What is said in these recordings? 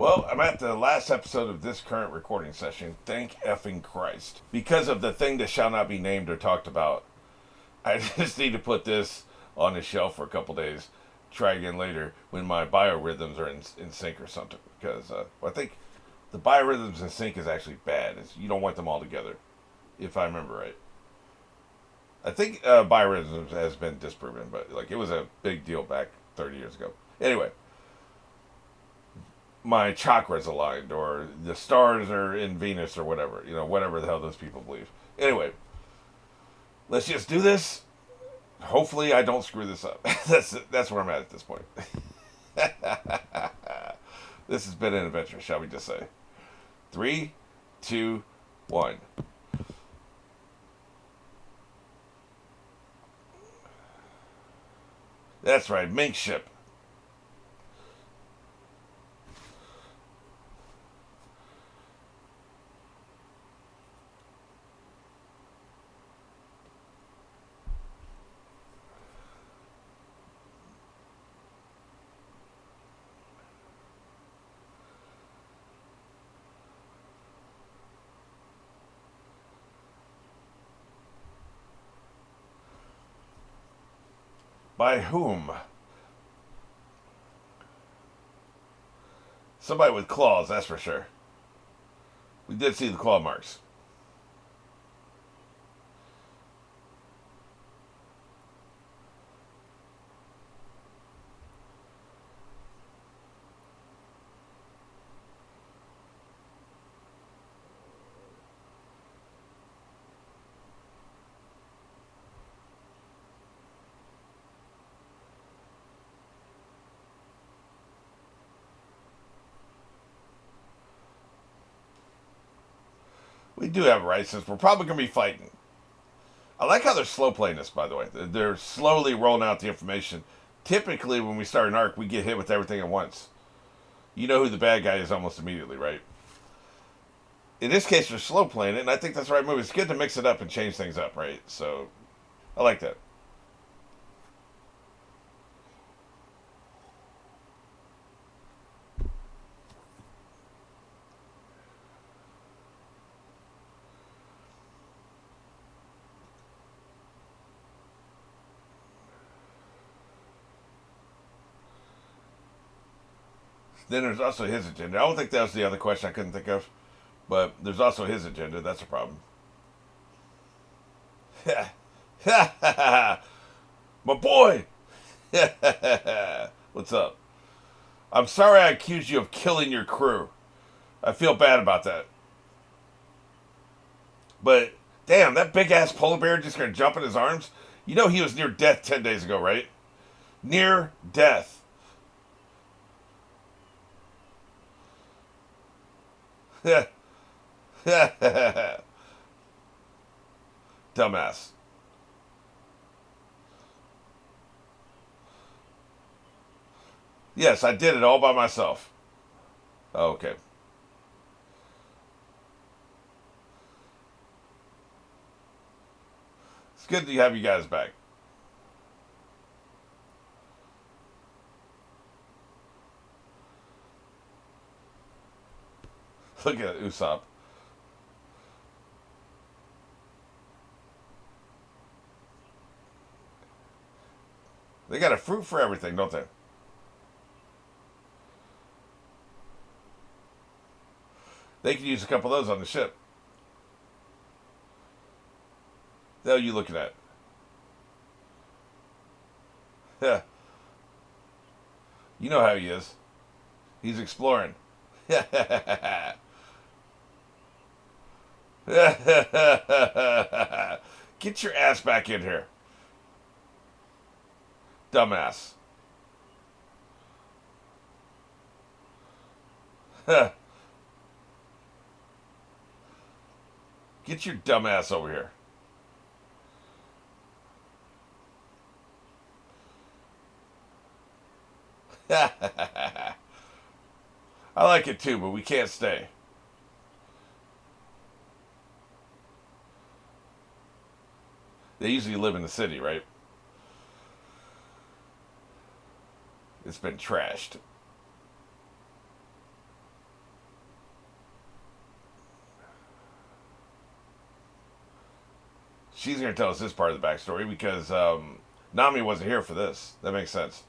Well, I'm at the last episode of this current recording session. Thank effing Christ. Because of the thing that shall not be named or talked about, I just need to put this on the shelf for a couple days. Try again later when my biorhythms are in sync or something. Because I think the biorhythms in sync is actually bad. You don't want them all together, if I remember right. I think biorhythms has been disproven, but like it was a big deal back 30 years ago. Anyway, my chakras aligned, or the stars are in Venus, or whatever. Whatever the hell those people believe. Anyway, let's just do this. Hopefully, I don't screw this up. That's where I'm at this point. This has been an adventure, shall we just say? 3, 2, 1. That's right, Mink Ship. By whom? Somebody with claws, that's for sure. We did see the claw marks. We do have a right, since we're probably going to be fighting. I like how they're slow playing this, by the way. They're slowly rolling out the information. Typically, when we start an arc, we get hit with everything at once. You know who the bad guy is almost immediately, right? In this case, they're slow playing it, and I think that's the right move. It's good to mix it up and change things up, right? So, I like that. Then there's also his agenda. I don't think that was the other question I couldn't think of. But there's also his agenda. That's a problem. My boy! What's up? I'm sorry I accused you of killing your crew. I feel bad about that. But, damn, that big ass polar bear just gonna jump in his arms? You know he was near death 10 days ago, right? Near death. Dumbass. Yes, I did it all by myself. Oh, okay. It's good to have you guys back. Look at Usopp. They got a fruit for everything, don't they? They could use a couple of those on the ship. The hell are you looking at? Yeah. You know how he is. He's exploring. Get your ass back in here. Dumbass. Get your dumbass over here. I like it too, but we can't stay. They usually live in the city, right? It's been trashed. she's going to tell us this part of the backstory because Nami wasn't here for this. That makes sense.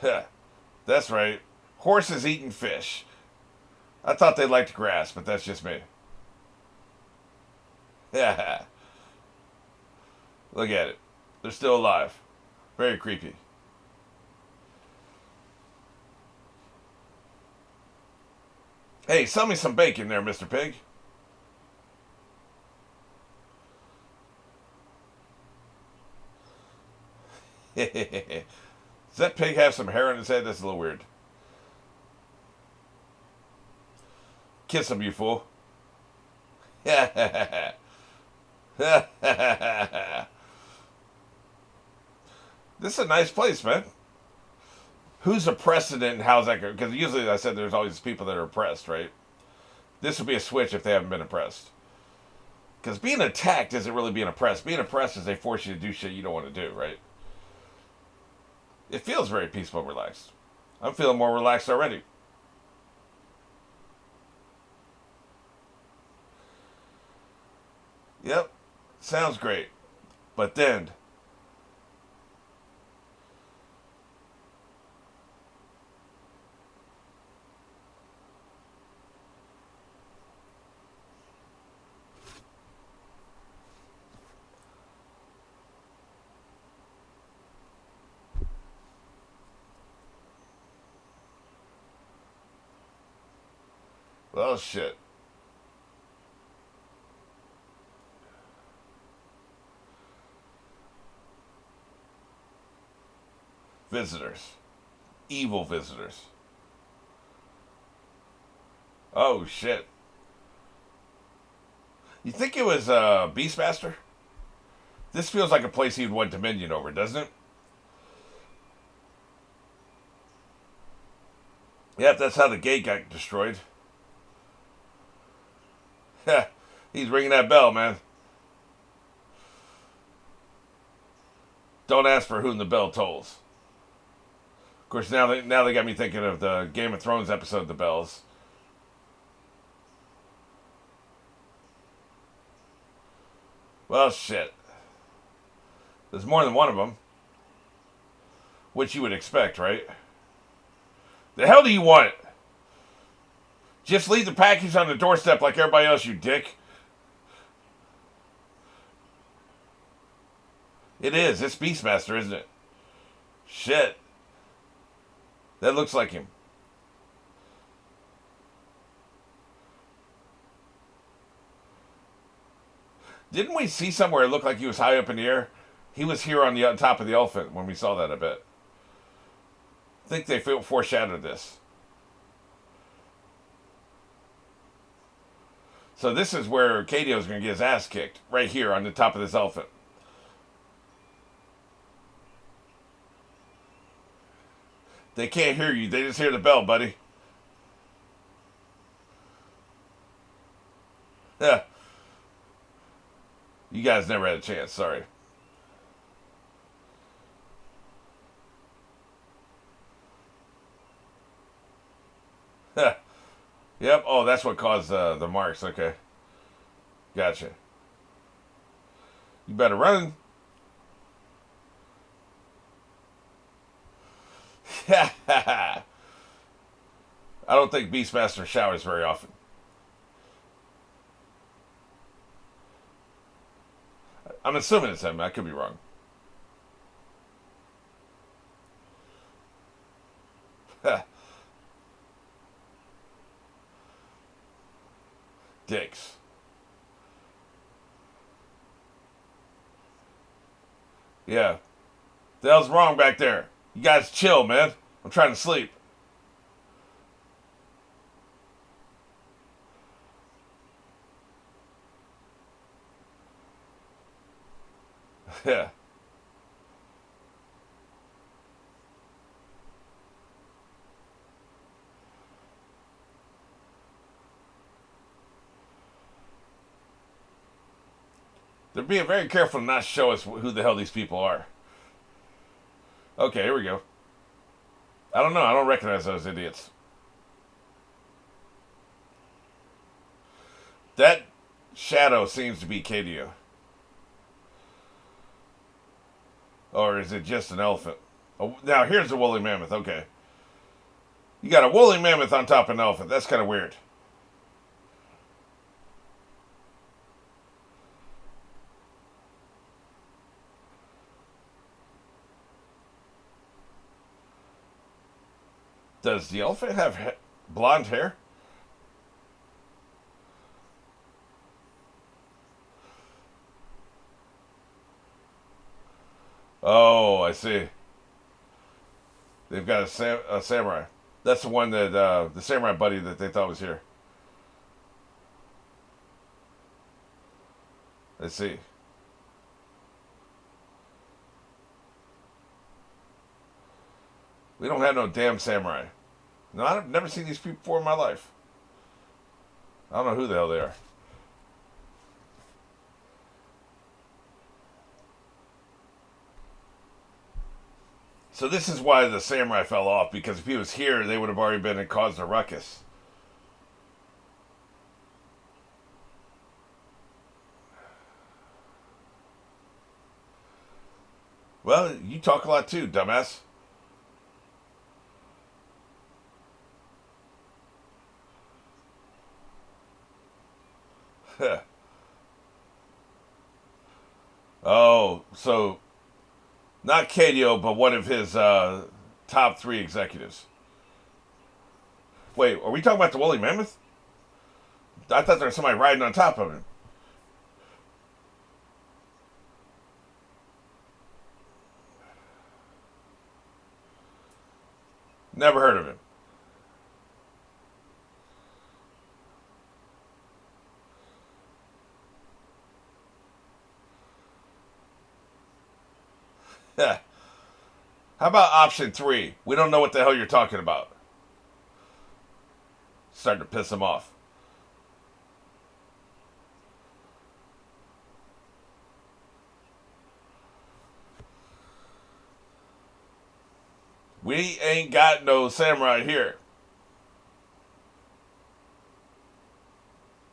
That's right. Horses eating fish. I thought they liked grass, but that's just me. Yeah. Look at it. They're still alive. Very creepy. Hey, sell me some bacon there, Mr. Pig. Does that pig have some hair on his head? That's a little weird. Kiss him, you fool. This is a nice place, man. Who's oppressed in it and how's that going? Because usually I said there's always people that are oppressed, right? This would be a switch if they haven't been oppressed. Because being attacked isn't really being oppressed. Being oppressed is they force you to do shit you don't want to do, right? It feels very peaceful and relaxed. I'm feeling more relaxed already. Yep, sounds great. But then, well, shit. Visitors. Evil visitors. Oh, shit. You think it was Beastmaster? This feels like a place he'd want Dominion over, doesn't it? Yep, that's how the gate got destroyed. He's ringing that bell, man. Don't ask for whom the bell tolls. Of course, now they got me thinking of the Game of Thrones episode, The Bells. Well, shit. There's more than one of them. Which you would expect, right? The hell do you want? Just leave the package on the doorstep like everybody else, you dick. It is. It's Beastmaster, isn't it? Shit. That looks like him. Didn't we see somewhere it looked like he was high up in the air? He was here on the top of the elephant when we saw that a bit. I think they foreshadowed this. So this is where Cadio's going to get his ass kicked. Right here on the top of this elephant. They can't hear you. They just hear the bell, buddy. Yeah. You guys never had a chance. Sorry. Yep. Oh, that's what caused the marks. Okay. Gotcha. You better run. I don't think Beastmaster showers very often. I'm assuming it's him. I could be wrong. Dicks. Yeah. The hell's wrong back there? You guys chill, man. I'm trying to sleep. Yeah. They're being very careful to not show us who the hell these people are. Okay, here we go. I don't know. I don't recognize those idiots. That shadow seems to be Kaguya. Or is it just an elephant? Oh, now here's a woolly mammoth. Okay. You got a woolly mammoth on top of an elephant. That's kind of weird. Does the elephant have blonde hair? Oh, I see. They've got a samurai. That's the one that the samurai buddy that they thought was here. I see. We don't have no damn samurai. No, I've never seen these people before in my life. I don't know who the hell they are. So this is why the samurai fell off, because if he was here, they would have already been and caused a ruckus. Well, you talk a lot too, dumbass. Oh, so not Kadio, but one of his top three executives. Wait, are we talking about the woolly mammoth? I thought there was somebody riding on top of him. Never heard of him. How about option three? We don't know what the hell you're talking about. Starting to piss him off. We ain't got no samurai here.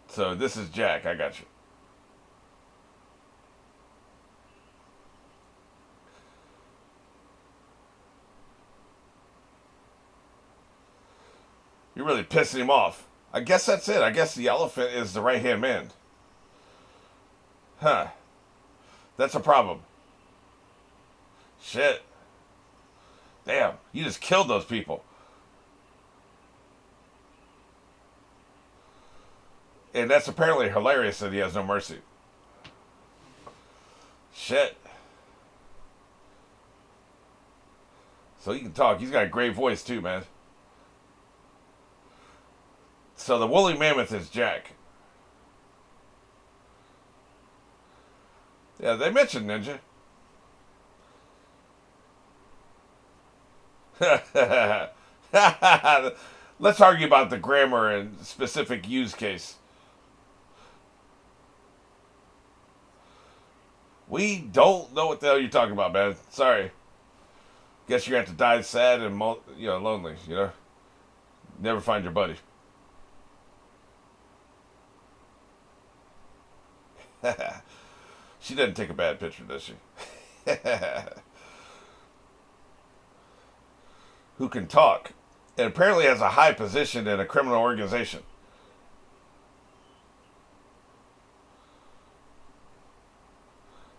So this is Jack. I got you. You're really pissing him off. I guess that's it. I guess the elephant is the right hand man. Huh. That's a problem. Shit. Damn, you just killed those people. And that's apparently hilarious that he has no mercy. Shit. So he can talk. He's got a great voice too, man. So the woolly mammoth is Jack. Yeah, they mentioned Ninja. Let's argue about the grammar and specific use case. We don't know what the hell you're talking about, man. Sorry. Guess you're gonna have to die sad and lonely. Never find your buddy. She didn't take a bad picture, does she? Who can talk and apparently has a high position in a criminal organization.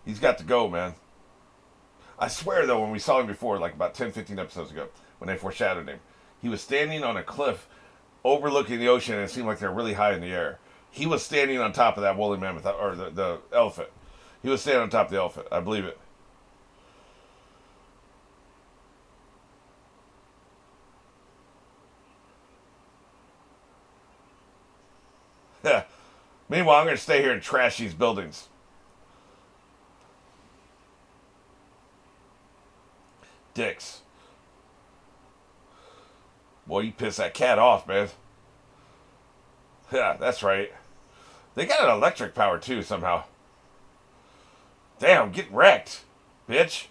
He's got to go, man. I swear, though, when we saw him before, like about 10, 15 episodes ago, when they foreshadowed him, he was standing on a cliff overlooking the ocean, and it seemed like they're really high in the air. He was standing on top of that woolly mammoth, or the elephant. He was standing on top of the elephant. I believe it. Meanwhile, I'm going to stay here and trash these buildings. Dicks. Boy, you piss that cat off, man. Yeah, that's right. They got an electric power, too, somehow. Damn, get wrecked, bitch.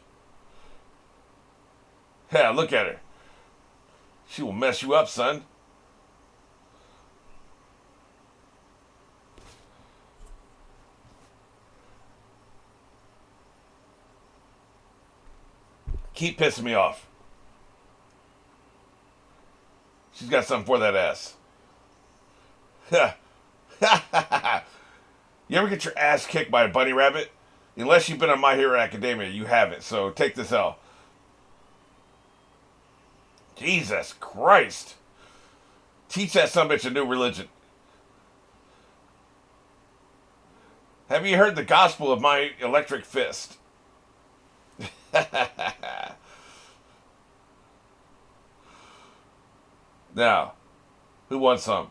Yeah, look at her. She will mess you up, son. Keep pissing me off. She's got something for that ass. You ever get your ass kicked by a bunny rabbit? Unless you've been on My Hero Academia, you haven't. So take this L. Jesus Christ. Teach that sumbitch a new religion. Have you heard the gospel of my electric fist? Now, who wants some?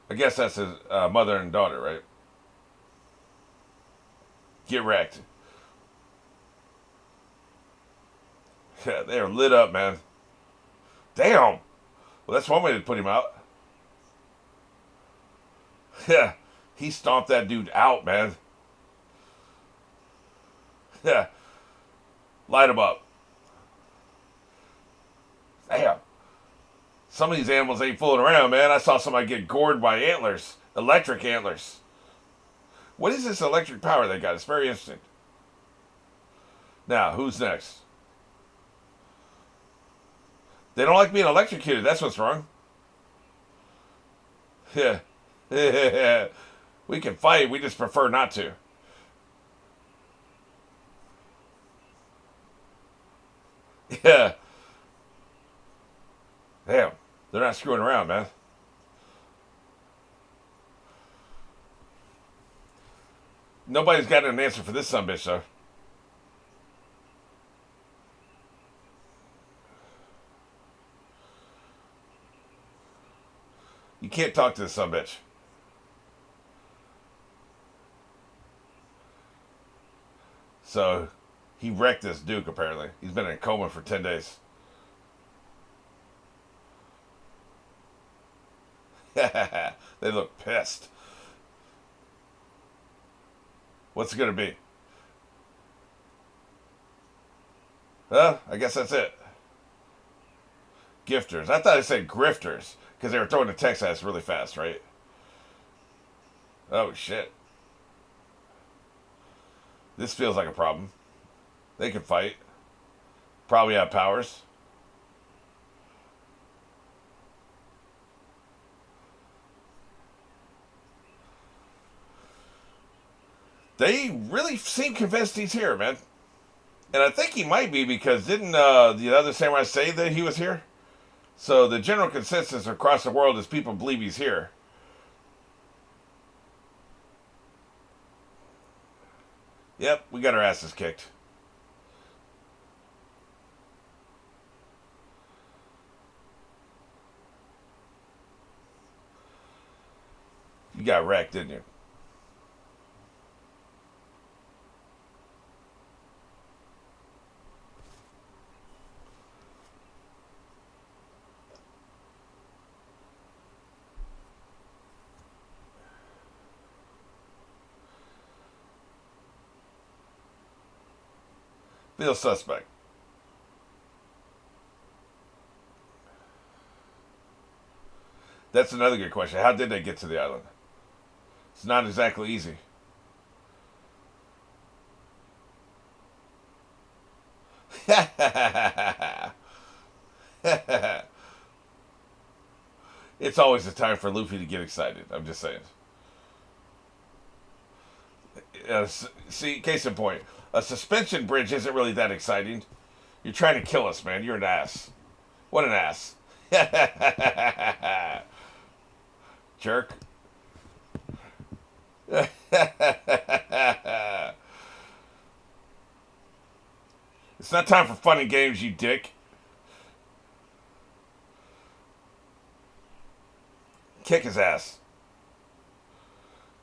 I guess that's his mother and daughter, right? Get wrecked. Yeah, they are lit up, man. Damn. Well, that's one way to put him out. Yeah, he stomped that dude out, man. Yeah, light him up. Damn. Some of these animals ain't fooling around, man. I saw somebody get gored by antlers. Electric antlers. What is this electric power they got? It's very interesting. Now, who's next? They don't like being electrocuted. That's what's wrong. Yeah. We can fight. We just prefer not to. Yeah. Damn. They're not screwing around, man. Nobody's got an answer for this sumbitch, though. You can't talk to this sumbitch. So, he wrecked this Duke, apparently. He's been in a coma for 10 days. They look pissed. What's it going to be? I guess that's it. Gifters. I thought I said grifters because they were throwing the text at us really fast, right? Oh, shit. This feels like a problem. They can fight. Probably have powers. They really seem convinced he's here, man. And I think he might be because didn't the other samurai say that he was here? So the general consensus across the world is people believe he's here. Yep, we got our asses kicked. You got wrecked, didn't you? Feels suspect. That's another good question. How did they get to the island? It's not exactly easy. It's always a time for Luffy to get excited. I'm just saying. See, case in point, a suspension bridge isn't really that exciting. You're trying to kill us, man. You're an ass. What an ass. Jerk. It's not time for fun and games, you dick. Kick his ass.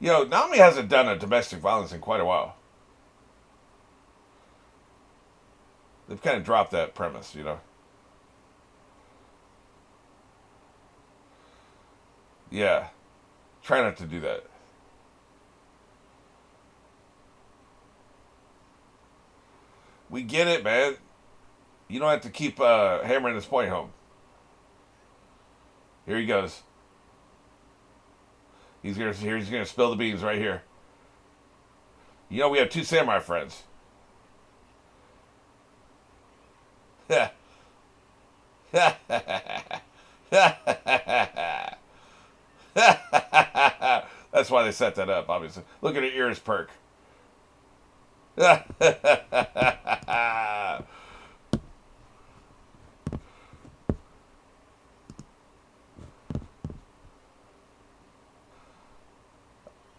You know, Nami hasn't done a domestic violence in quite a while. They've kind of dropped that premise, you know. Yeah. Try not to do that. We get it, man. You don't have to keep hammering this point home. Here he goes. He's gonna spill the beans right here. You know we have two samurai friends. That's why they set that up, obviously. Look at her ears perk.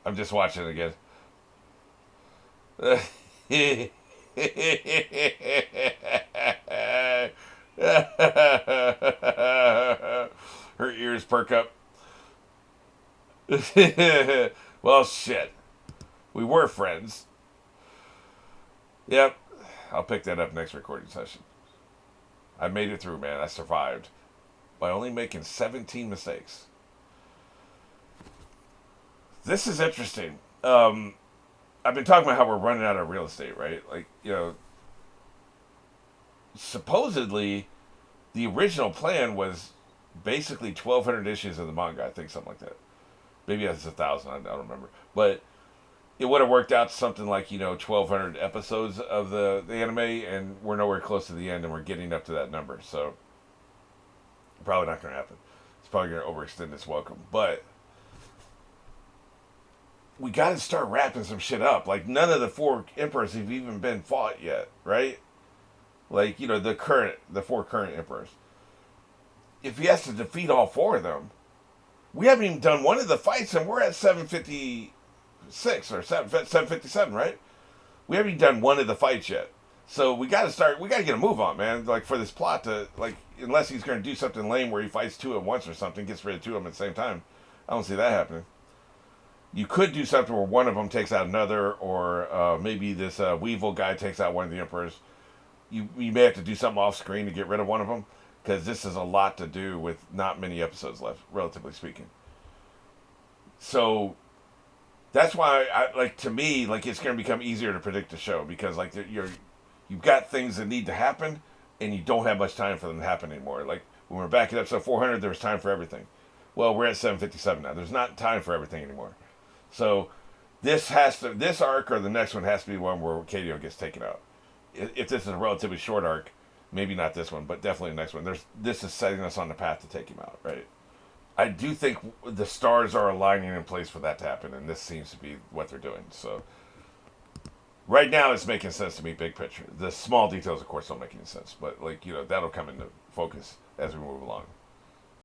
I'm just watching it again. Her ears perk up. Well, shit. We were friends. Yep. I'll pick that up next recording session. I made it through, man. I survived by only making 17 mistakes. This is interesting. I've been talking about how we're running out of real estate, right? Like, supposedly the original plan was basically 1,200 issues of the manga. I think something like that. Maybe it's 1,000. I don't remember. But it would have worked out to something like 1,200 episodes of the anime, and we're nowhere close to the end, and we're getting up to that number. So probably not going to happen. It's probably going to overextend its welcome, but we got to start wrapping some shit up. Like, none of the four emperors have even been fought yet, right? Like, the four current emperors. If he has to defeat all four of them, we haven't even done one of the fights, and we're at 756 or 757, right? We haven't even done one of the fights yet. So we got to get a move on, man. Like, for this plot to, like, unless he's going to do something lame where he fights two at once or something, gets rid of two of them at the same time. I don't see that happening. You could do something where one of them takes out another, or maybe this Weevil guy takes out one of the emperors. You may have to do something off screen to get rid of one of them, because this is a lot to do with not many episodes left, relatively speaking. So that's why, to me, like, it's going to become easier to predict the show, because like you've got things that need to happen, and you don't have much time for them to happen anymore. Like, when we're back at episode 400, there was time for everything. Well, we're at 757 now. There's not time for everything anymore. So this arc or the next one has to be one where Kadio gets taken out. If this is a relatively short arc, maybe not this one, but definitely the next one. This is setting us on the path to take him out, right? I do think the stars are aligning in place for that to happen, and this seems to be what they're doing. So right now, it's making sense to me, big picture. The small details, of course, don't make any sense, but that'll come into focus as we move along.